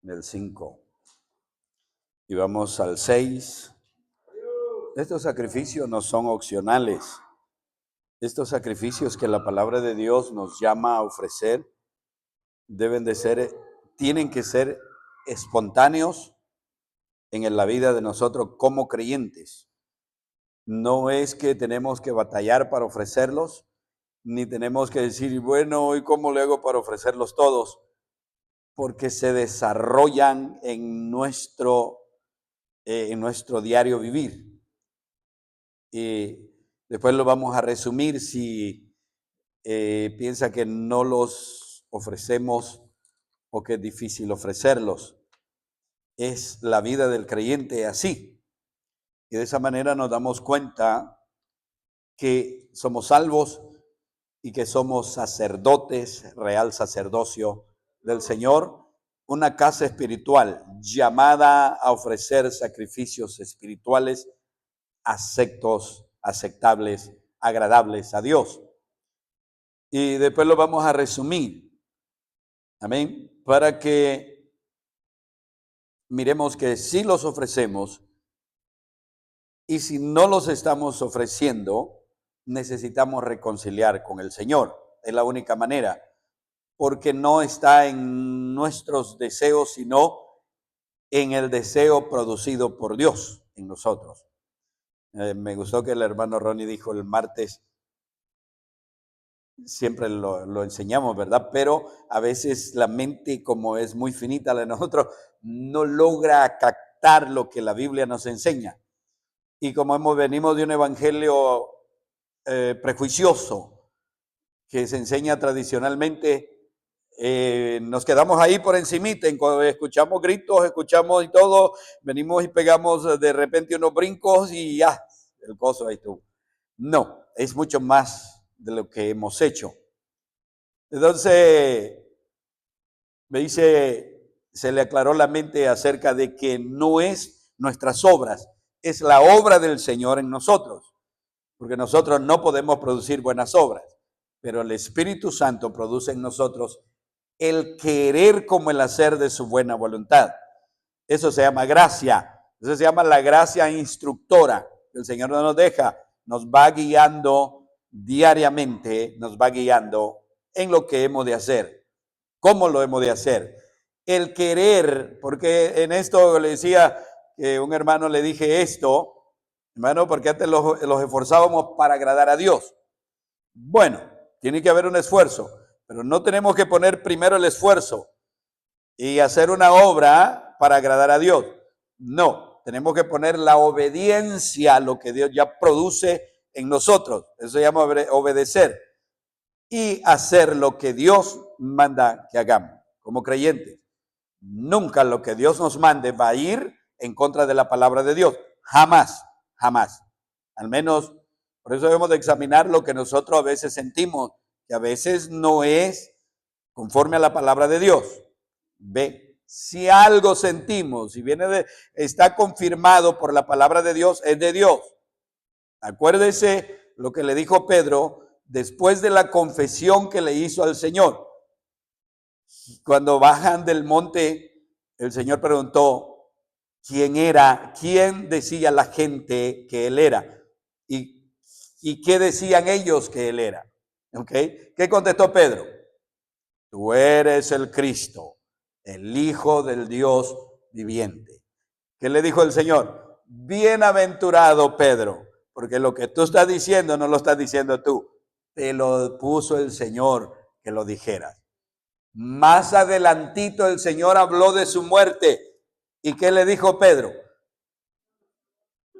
del 5. Y vamos al 6. Estos sacrificios no son opcionales. Estos sacrificios que la palabra de Dios nos llama a ofrecer tienen que ser espontáneos en la vida de nosotros como creyentes. No es que tenemos que batallar para ofrecerlos, ni tenemos que decir, bueno, ¿y cómo le hago para ofrecerlos todos? Porque se desarrollan en nuestro diario vivir. Y después lo vamos a resumir si piensa que no los ofrecemos o que es difícil ofrecerlos. Es la vida del creyente así. Y de esa manera nos damos cuenta que somos salvos y que somos sacerdotes, real sacerdocio del Señor, una casa espiritual llamada a ofrecer sacrificios espirituales aceptables, agradables a Dios. Y después lo vamos a resumir, amén, para que miremos que si los ofrecemos y si no los estamos ofreciendo, necesitamos reconciliar con el Señor. Es la única manera, porque no está en nuestros deseos, sino en el deseo producido por Dios en nosotros. Me gustó que el hermano Ronnie dijo el martes, siempre lo enseñamos, ¿verdad? Pero a veces la mente, como es muy finita la de nosotros, no logra captar lo que la Biblia nos enseña. Y como venimos de un evangelio prejuicioso que se enseña tradicionalmente, nos quedamos ahí por encimita, escuchamos gritos, escuchamos y todo, venimos y pegamos de repente unos brincos y ya, el gozo ahí estuvo. No, es mucho más de lo que hemos hecho. Entonces, me dice, se le aclaró la mente acerca de que no es nuestras obras, es la obra del Señor en nosotros, porque nosotros no podemos producir buenas obras, pero el Espíritu Santo produce en nosotros el querer como el hacer de su buena voluntad. Eso se llama gracia, eso se llama la gracia instructora. El Señor no nos deja, nos va guiando diariamente, nos va guiando en lo que hemos de hacer. ¿Cómo lo hemos de hacer? El querer, porque en esto le decía que un hermano le dije esto, hermano, porque antes los esforzábamos para agradar a Dios. Bueno, tiene que haber un esfuerzo, pero no tenemos que poner primero el esfuerzo y hacer una obra para agradar a Dios. No, tenemos que poner la obediencia a lo que Dios ya produce en nosotros. Eso se llama obedecer y hacer lo que Dios manda que hagamos como creyentes. Nunca lo que Dios nos mande va a ir en contra de la palabra de Dios. Jamás, jamás. Al menos, por eso debemos de examinar lo que nosotros a veces sentimos, que a veces no es conforme a la palabra de Dios. Ve, si algo sentimos, si está confirmado por la palabra de Dios, es de Dios. Acuérdese lo que le dijo Pedro después de la confesión que le hizo al Señor. Cuando bajan del monte, el Señor preguntó quién era, quién decía la gente que él era y qué decían ellos que él era. ¿Okay? ¿Qué contestó Pedro? Tú eres el Cristo, el Hijo del Dios viviente. ¿Qué le dijo el Señor? Bienaventurado Pedro, porque lo que tú estás diciendo no lo estás diciendo tú, te lo puso el Señor que lo dijeras. Más adelantito el Señor habló de su muerte. ¿Y qué le dijo Pedro?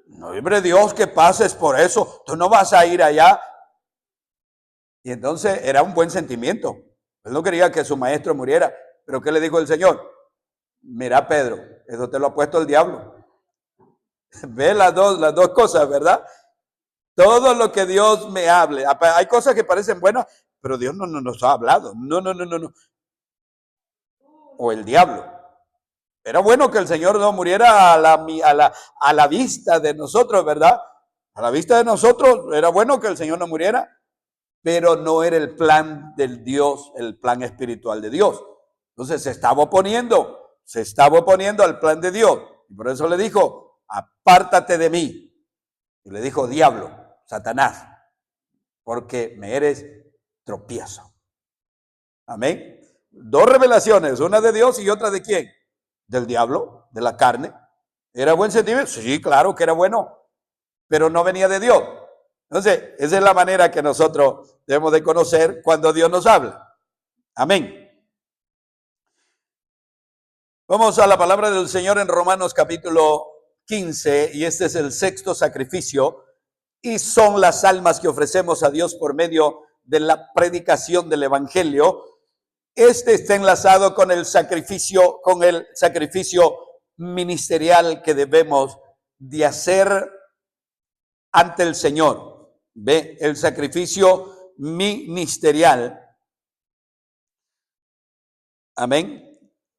No, hombre Dios, que pases por eso, tú no vas a ir allá. Y entonces era un buen sentimiento. Él no quería que su maestro muriera. Pero ¿qué le dijo el Señor? Mira Pedro, eso te lo ha puesto el diablo. Ve las dos cosas, ¿verdad? Todo lo que Dios me hable. Hay cosas que parecen buenas, pero Dios no nos ha hablado. No. O el diablo. Era bueno que el Señor no muriera a la vista de nosotros, ¿verdad? A la vista de nosotros era bueno que el Señor no muriera, pero no era el plan del Dios, el plan espiritual de Dios. Entonces se estaba oponiendo. se estaba oponiendo al plan de Dios. Y por eso le dijo, apártate de mí. Y le dijo, diablo, Satanás, porque me eres tropiezo. Amén. Dos revelaciones, una de Dios y otra de quién? Del diablo, de la carne. ¿Era buen sentimiento? Sí, claro que era bueno, pero no venía de Dios. Entonces, esa es la manera que nosotros debemos de conocer cuando Dios nos habla. Amén. Vamos a la palabra del Señor en Romanos capítulo 15, y este es el sexto sacrificio, y son las almas que ofrecemos a Dios por medio de la predicación del Evangelio. Este está enlazado con el sacrificio ministerial que debemos de hacer ante el Señor. Ve, el sacrificio ministerial. Amén.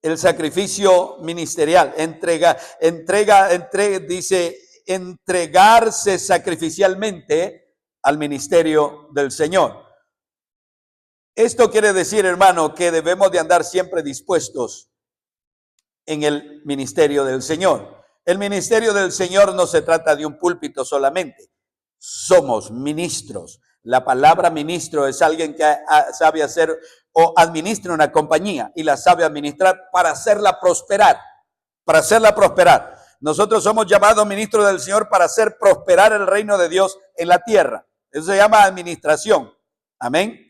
El sacrificio ministerial, dice, entregarse sacrificialmente al ministerio del Señor. Esto quiere decir, hermano, que debemos de andar siempre dispuestos en el ministerio del Señor. El ministerio del Señor no se trata de un púlpito solamente. Somos ministros. La palabra ministro es alguien que sabe hacer o administra una compañía y la sabe administrar para hacerla prosperar. Para hacerla prosperar. Nosotros somos llamados ministros del Señor para hacer prosperar el reino de Dios en la tierra. Eso se llama administración. Amén.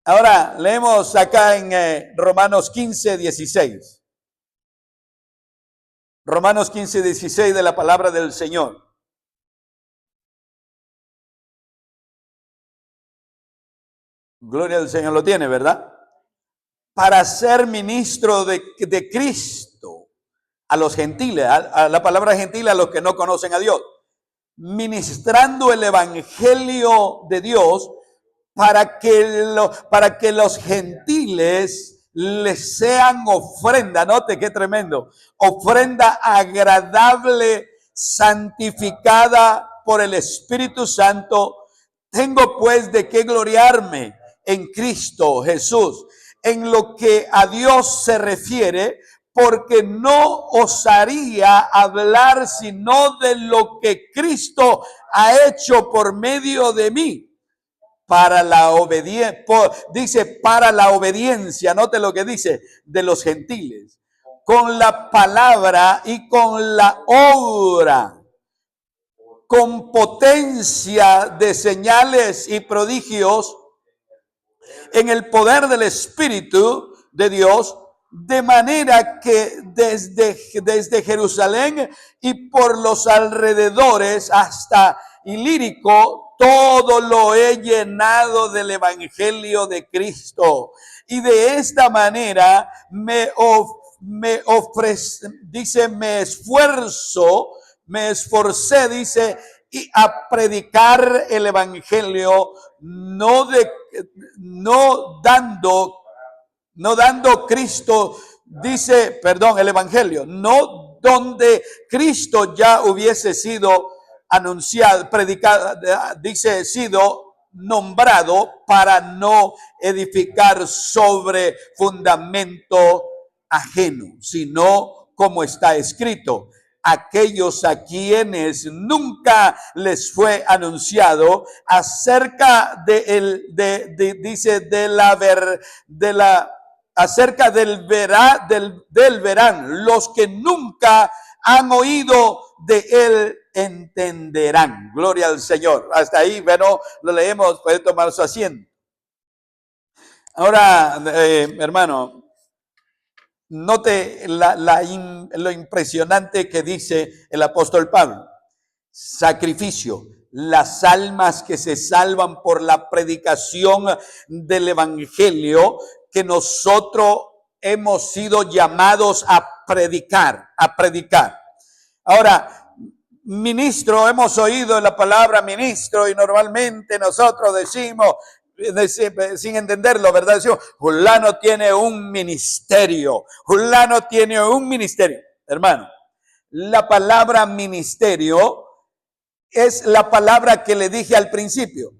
Ahora leemos acá en Romanos 15, 16. Romanos 15, 16 de la palabra del Señor. Gloria al Señor, lo tiene, ¿verdad? Para ser ministro de Cristo a los gentiles, a la palabra gentil, a los que no conocen a Dios, ministrando el evangelio de Dios para que los gentiles les sean ofrenda. Note qué tremendo, ofrenda agradable, santificada por el Espíritu Santo. Tengo pues de qué gloriarme en Cristo Jesús, en lo que a Dios se refiere, porque no osaría hablar sino de lo que Cristo ha hecho por medio de mí, para la obediencia, dice para la obediencia, note lo que dice, de los gentiles, con la palabra y con la obra, con potencia de señales y prodigios, en el poder del Espíritu de Dios, de manera que desde Jerusalén y por los alrededores hasta Ilírico, todo lo he llenado del Evangelio de Cristo. Y de esta manera me esforcé, dice, y a predicar el Evangelio, no dando Cristo, dice, perdón, el Evangelio, no donde Cristo ya hubiese sido anunciado, predicado, dice, sido nombrado, para no edificar sobre fundamento ajeno, sino como está escrito: aquellos a quienes nunca les fue anunciado acerca acerca del verán, los que nunca han oído de él entenderán. Gloria al Señor. Hasta ahí, bueno, lo leemos, puede tomar su asiento. Ahora, hermano, note lo impresionante que dice el apóstol Pablo. Sacrificio, las almas que se salvan por la predicación del evangelio que nosotros hemos sido llamados a predicar. Ahora, ministro, hemos oído la palabra ministro y normalmente nosotros decimos, sin entenderlo, ¿verdad? Decimos, fulano tiene un ministerio. Fulano tiene un ministerio. Hermano, la palabra ministerio es la palabra que le dije al principio.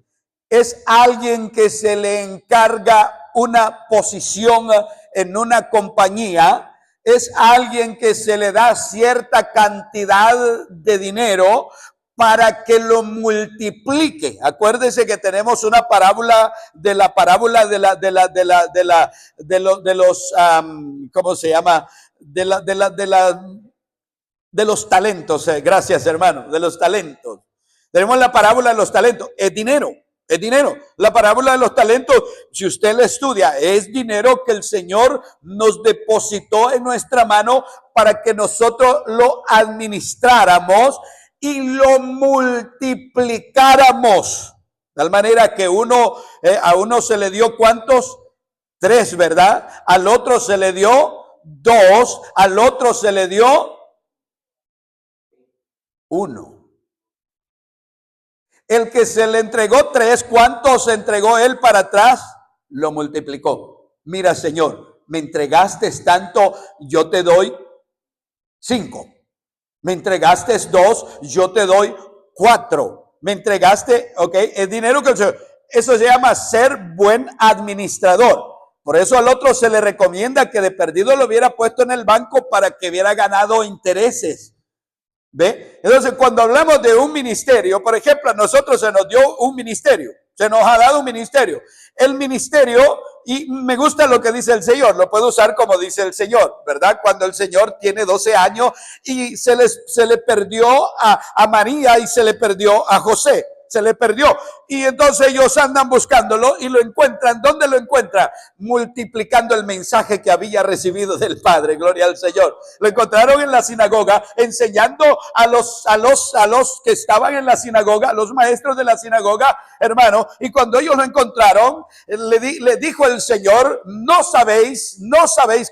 Es alguien que se le encarga una posición en una compañía es alguien que se le da cierta cantidad de dinero para que lo multiplique. Acuérdese que tenemos una parábola de la parábola de los ¿cómo se llama? De los talentos. Gracias, hermano, de los talentos. Tenemos la parábola de los talentos. Es dinero. Es dinero. La parábola de los talentos, si usted la estudia, es dinero que el Señor nos depositó en nuestra mano para que nosotros lo administráramos y lo multiplicáramos. De tal manera que a uno se le dio ¿cuántos? 3, ¿verdad? Al otro se le dio 2, al otro se le dio 1. El que se le entregó 3, ¿cuántos entregó él para atrás? Lo multiplicó. Mira, Señor, me entregaste tanto, yo te doy 5. Me entregaste 2, yo te doy 4. Me entregaste, ok, el dinero que el Señor. Eso se llama ser buen administrador. Por eso al otro se le recomienda que de perdido lo hubiera puesto en el banco para que hubiera ganado intereses. ¿Ve? Entonces, cuando hablamos de un ministerio, por ejemplo, a nosotros se nos dio un ministerio, se nos ha dado un ministerio. El ministerio, y me gusta lo que dice el Señor, lo puedo usar como dice el Señor, ¿verdad? Cuando el Señor tiene 12 años y se le perdió a María y se le perdió a José. Se le perdió. Y entonces ellos andan buscándolo y lo encuentran. ¿Dónde lo encuentran? Multiplicando el mensaje que había recibido del Padre. Gloria al Señor. Lo encontraron en la sinagoga, enseñando a los que estaban en la sinagoga, a los maestros de la sinagoga, hermano. Y cuando ellos lo encontraron, le dijo el Señor, no sabéis,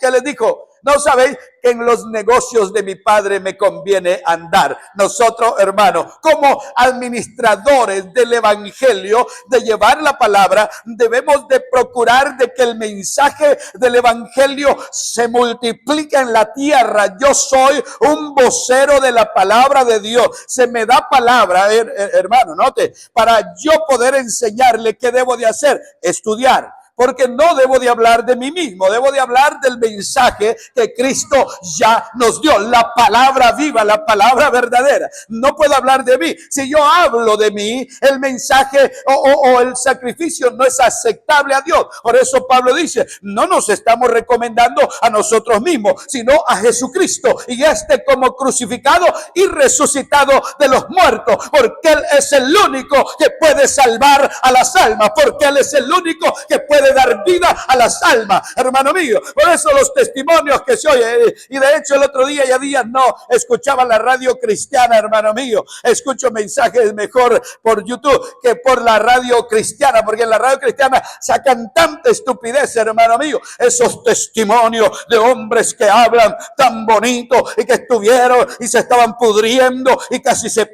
¿qué les dijo? No sabéis que en los negocios de mi Padre me conviene andar. Nosotros, hermanos, como administradores del evangelio, de llevar la palabra, debemos de procurar de que el mensaje del evangelio se multiplique en la tierra. Yo soy un vocero de la palabra de Dios. Se me da palabra, hermano, note, para yo poder enseñarle qué debo de hacer, estudiar. Porque no debo de hablar de mí mismo, debo de hablar del mensaje que Cristo ya nos dio, la palabra viva, la palabra verdadera. No puedo hablar de mí. Si yo hablo de mí, el mensaje o el sacrificio no es aceptable a Dios. Por eso Pablo dice, no nos estamos recomendando a nosotros mismos, sino a Jesucristo, y como crucificado y resucitado de los muertos, porque Él es el único que puede salvar a las almas, porque Él es el único que puede dar vida a las almas, hermano mío. Por eso los testimonios que se oyen, y de hecho el otro día no escuchaba la radio cristiana, hermano mío. Escucho mensajes mejor por YouTube que por la radio cristiana, porque en la radio cristiana sacan tanta estupidez, hermano mío. Esos testimonios de hombres que hablan tan bonito y que estuvieron y se estaban pudriendo y casi se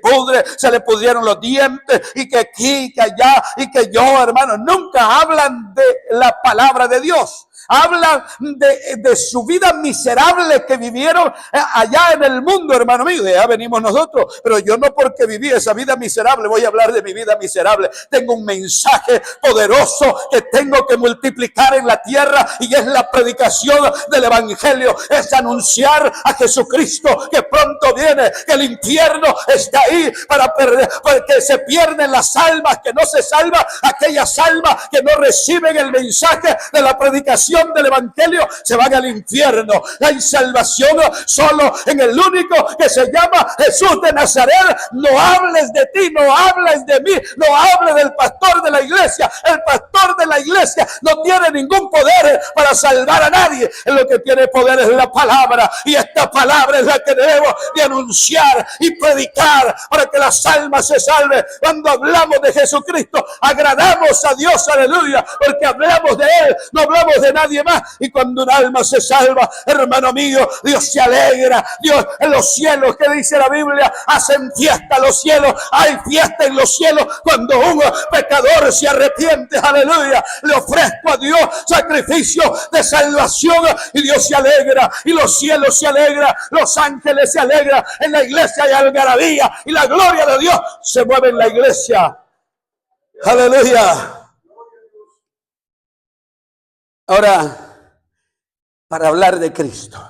le pudrieron los dientes y que aquí, que allá y que yo, hermano, nunca hablan de la palabra de Dios. Hablan de su vida miserable que vivieron allá en el mundo, hermano mío. De allá venimos nosotros, pero yo no porque viví esa vida miserable voy a hablar de mi vida miserable. Tengo un mensaje poderoso que tengo que multiplicar en la tierra, y es la predicación del evangelio, es anunciar a Jesucristo que pronto viene, que el infierno está ahí para perder, porque se pierden las almas, que no se salvan aquellas almas que no reciben el mensaje de la predicación del evangelio, se van al infierno. Hay salvación solo en el único que se llama Jesús de Nazaret. No hables de ti, no hables de mí, no hables del pastor de la iglesia. El pastor de la iglesia no tiene ningún poder para salvar a nadie. Lo que tiene poder es la palabra, y esta palabra es la que debemos de anunciar y predicar para que las almas se salven. Cuando hablamos de Jesucristo, agradamos a Dios, aleluya, porque hablamos de Él, no hablamos de nadie más. Y cuando un alma se salva, hermano mío, Dios se alegra. Dios en los cielos, que dice la Biblia, hacen fiesta los cielos. Hay fiesta en los cielos cuando un pecador se arrepiente, aleluya. Le ofrezco a Dios sacrificio de salvación y Dios se alegra, y los cielos se alegran, los ángeles se alegran. En la iglesia hay algarabía y la gloria de Dios se mueve en la iglesia, aleluya. Ahora, para hablar de Cristo,